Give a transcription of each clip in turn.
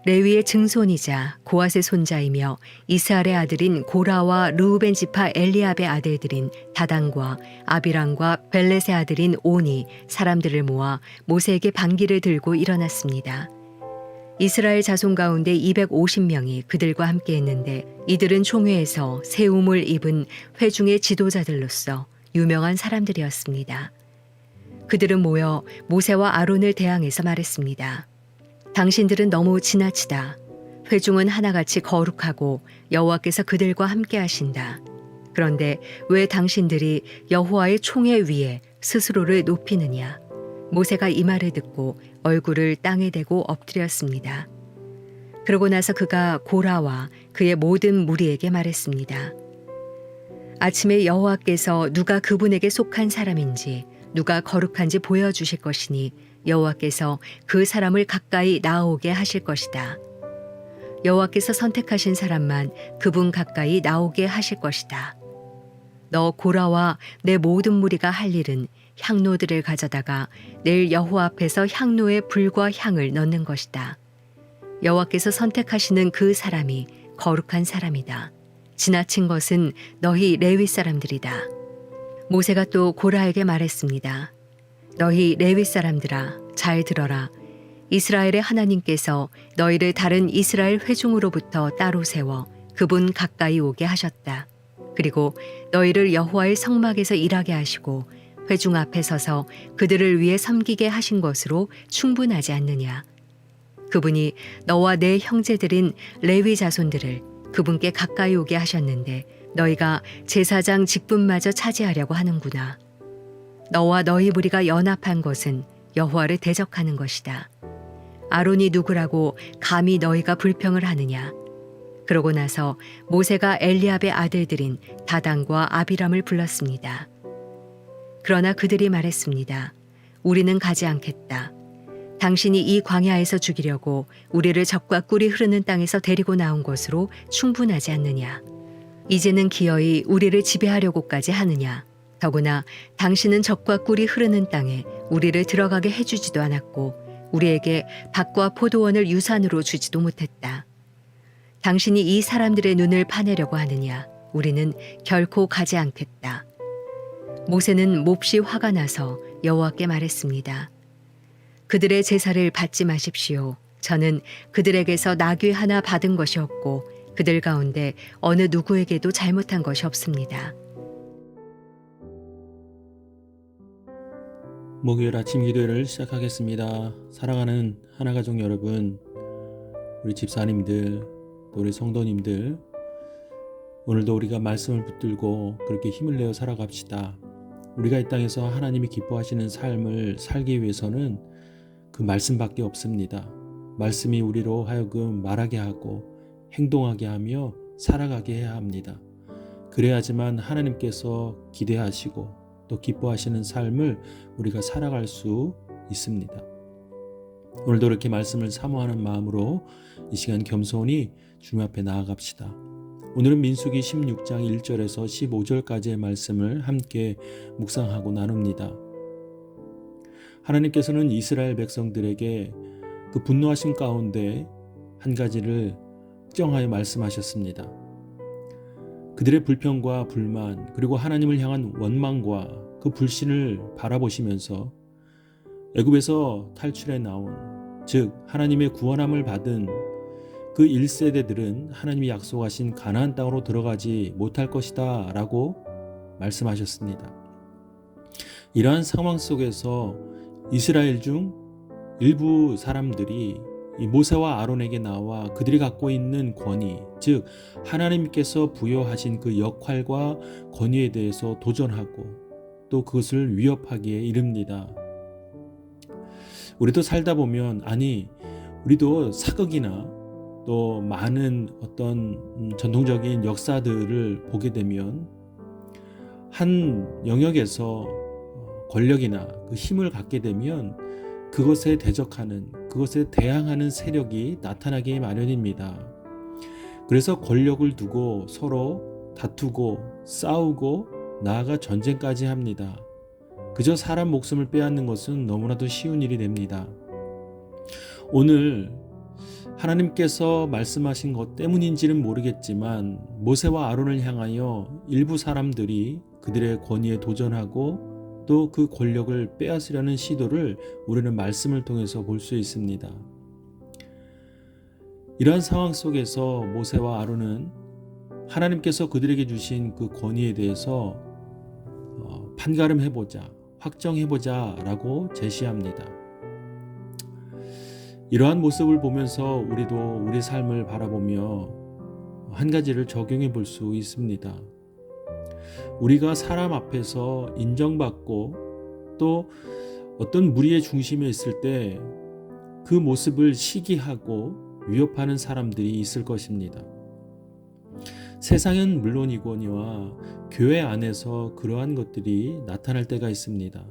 레위의 증손이자 고앗의 손자이며 이스라엘의 아들인 고라와 르우벤 지파 엘리압의 아들들인 다단과 아비람과 벨렛의 아들인 온이 사람들을 모아 모세에게 반기를 들고 일어났습니다. 이스라엘 자손 가운데 250명이 그들과 함께 했는데 이들은 총회에서 새 우물 입은 회중의 지도자들로서 유명한 사람들이었습니다. 그들은 모여 모세와 아론을 대항해서 말했습니다. 당신들은 너무 지나치다. 회중은 하나같이 거룩하고 여호와께서 그들과 함께 하신다. 그런데 왜 당신들이 여호와의 총회 위에 스스로를 높이느냐? 모세가 이 말을 듣고 얼굴을 땅에 대고 엎드렸습니다. 그러고 나서 그가 고라와 그의 모든 무리에게 말했습니다. 아침에 여호와께서 누가 그분에게 속한 사람인지 누가 거룩한지 보여주실 것이니 여호와께서 그 사람을 가까이 나오게 하실 것이다. 여호와께서 선택하신 사람만 그분 가까이 나오게 하실 것이다. 너 고라와 내 모든 무리가 할 일은 향로들을 가져다가 내일 여호와 앞에서 향로에 불과 향을 넣는 것이다. 여호와께서 선택하시는 그 사람이 거룩한 사람이다. 지나친 것은 너희 레위 사람들이다. 모세가 또 고라에게 말했습니다. 너희 레위 사람들아, 잘 들어라. 이스라엘의 하나님께서 너희를 다른 이스라엘 회중으로부터 따로 세워 그분 가까이 오게 하셨다. 그리고 너희를 여호와의 성막에서 일하게 하시고 회중 앞에 서서 그들을 위해 섬기게 하신 것으로 충분하지 않느냐. 그분이 너와 내 형제들인 레위 자손들을 그분께 가까이 오게 하셨는데 너희가 제사장 직분마저 차지하려고 하는구나. 너와 너희 무리가 연합한 것은 여호와를 대적하는 것이다. 아론이 누구라고 감히 너희가 불평을 하느냐. 그러고 나서 모세가 엘리압의 아들들인 다단과 아비람을 불렀습니다. 그러나 그들이 말했습니다. 우리는 가지 않겠다. 당신이 이 광야에서 죽이려고 우리를 적과 꿀이 흐르는 땅에서 데리고 나온 것으로 충분하지 않느냐. 이제는 기어이 우리를 지배하려고까지 하느냐. 더구나 당신은 적과 꿀이 흐르는 땅에 우리를 들어가게 해주지도 않았고 우리에게 밭과 포도원을 유산으로 주지도 못했다. 당신이 이 사람들의 눈을 파내려고 하느냐. 우리는 결코 가지 않겠다. 모세는 몹시 화가 나서 여호와께 말했습니다. 그들의 제사를 받지 마십시오. 저는 그들에게서 나귀 하나 받은 것이 없고 그들 가운데 어느 누구에게도 잘못한 것이 없습니다. 목요일 아침 기도회를 시작하겠습니다. 사랑하는 하나가족 여러분, 우리 집사님들, 또 우리 성도님들, 오늘도 우리가 말씀을 붙들고 그렇게 힘을 내어 살아갑시다. 우리가 이 땅에서 하나님이 기뻐하시는 삶을 살기 위해서는 그 말씀밖에 없습니다. 말씀이 우리로 하여금 말하게 하고 행동하게 하며 살아가게 해야 합니다. 그래야지만 하나님께서 기대하시고 또 기뻐하시는 삶을 우리가 살아갈 수 있습니다. 오늘도 이렇게 말씀을 사모하는 마음으로 이 시간 겸손히 주님 앞에 나아갑시다. 오늘은 민수기 16장 1절에서 15절까지의 말씀을 함께 묵상하고 나눕니다. 하나님께서는 이스라엘 백성들에게 그 분노하신 가운데 한 가지를 특정하여 말씀하셨습니다. 그들의 불평과 불만 그리고 하나님을 향한 원망과 그 불신을 바라보시면서 애굽에서 탈출해 나온, 즉 하나님의 구원함을 받은 그 1세대들은 하나님이 약속하신 가나안 땅으로 들어가지 못할 것이다 라고 말씀하셨습니다. 이러한 상황 속에서 이스라엘 중 일부 사람들이 이 모세와 아론에게 나와 그들이 갖고 있는 권위, 즉 하나님께서 부여하신 그 역할과 권위에 대해서 도전하고 또 그것을 위협하기에 이릅니다. 우리도 살다 보면 우리도 사극이나 또 많은 어떤 전통적인 역사들을 보게 되면 한 영역에서 권력이나 그 힘을 갖게 되면 그것에 대적하는, 그것에 대항하는 세력이 나타나기 마련입니다. 그래서 권력을 두고 서로 다투고 싸우고 나아가 전쟁까지 합니다. 그저 사람 목숨을 빼앗는 것은 너무나도 쉬운 일이 됩니다. 오늘 하나님께서 말씀하신 것 때문인지는 모르겠지만 모세와 아론을 향하여 일부 사람들이 그들의 권위에 도전하고 또 그 권력을 빼앗으려는 시도를 우리는 말씀을 통해서 볼 수 있습니다. 이러한 상황 속에서 모세와 아론은 하나님께서 그들에게 주신 그 권위에 대해서 판가름해보자, 확정해보자 라고 제시합니다. 이러한 모습을 보면서 우리도 우리 삶을 바라보며 한 가지를 적용해 볼 수 있습니다. 우리가 사람 앞에서 인정받고 또 어떤 무리의 중심에 있을 때 그 모습을 시기하고 위협하는 사람들이 있을 것입니다. 세상은 물론이거니와 교회 안에서 그러한 것들이 나타날 때가 있습니다.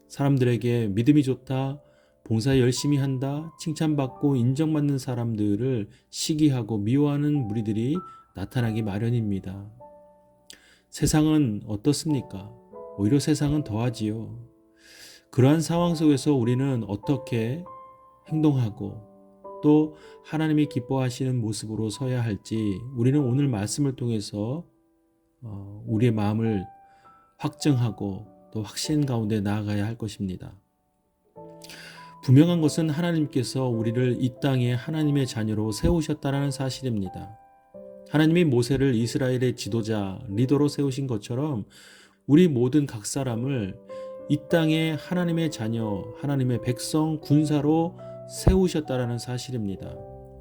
사람들에게 믿음이 좋다, 봉사 열심히 한다, 칭찬받고 인정받는 사람들을 시기하고 미워하는 무리들이 나타나기 마련입니다. 세상은 어떻습니까? 오히려 세상은 더하지요. 그러한 상황 속에서 우리는 어떻게 행동하고 또 하나님이 기뻐하시는 모습으로 서야 할지 우리는 오늘 말씀을 통해서 우리의 마음을 확정하고 또 확신 가운데 나아가야 할 것입니다. 분명한 것은 하나님께서 우리를 이 땅에 하나님의 자녀로 세우셨다는 사실입니다. 하나님이 모세를 이스라엘의 지도자, 리더로 세우신 것처럼 우리 모든 각 사람을 이 땅에 하나님의 자녀, 하나님의 백성, 군사로 세우셨다는 사실입니다.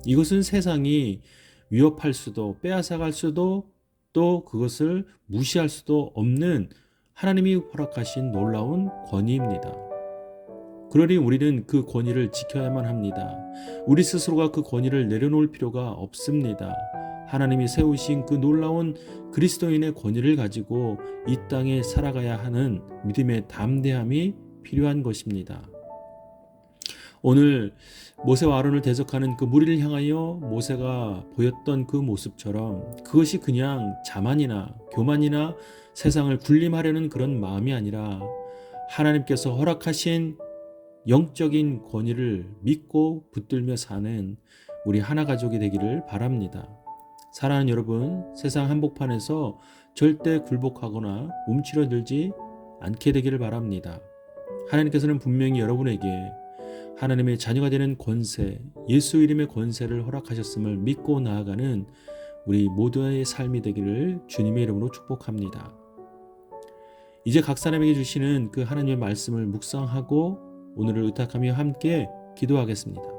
이것은 세상이 위협할 수도 빼앗아갈 수도 또 그것을 무시할 수도 없는 하나님이 허락하신 놀라운 권위입니다. 그러니 우리는 그 권위를 지켜야만 합니다. 우리 스스로가 그 권위를 내려놓을 필요가 없습니다. 하나님이 세우신 그 놀라운 그리스도인의 권위를 가지고 이 땅에 살아가야 하는 믿음의 담대함이 필요한 것입니다. 오늘 모세와 아론을 대적하는 그 무리를 향하여 모세가 보였던 그 모습처럼 그것이 그냥 자만이나 교만이나 세상을 군림하려는 그런 마음이 아니라 하나님께서 허락하신 영적인 권위를 믿고 붙들며 사는 우리 하나 가족이 되기를 바랍니다. 사랑하는 여러분, 세상 한복판에서 절대 굴복하거나 움츠러들지 않게 되기를 바랍니다. 하나님께서는 분명히 여러분에게 하나님의 자녀가 되는 권세, 예수 이름의 권세를 허락하셨음을 믿고 나아가는 우리 모두의 삶이 되기를 주님의 이름으로 축복합니다. 이제 각 사람에게 주시는 그 하나님의 말씀을 묵상하고 오늘을 의탁하며 함께 기도하겠습니다.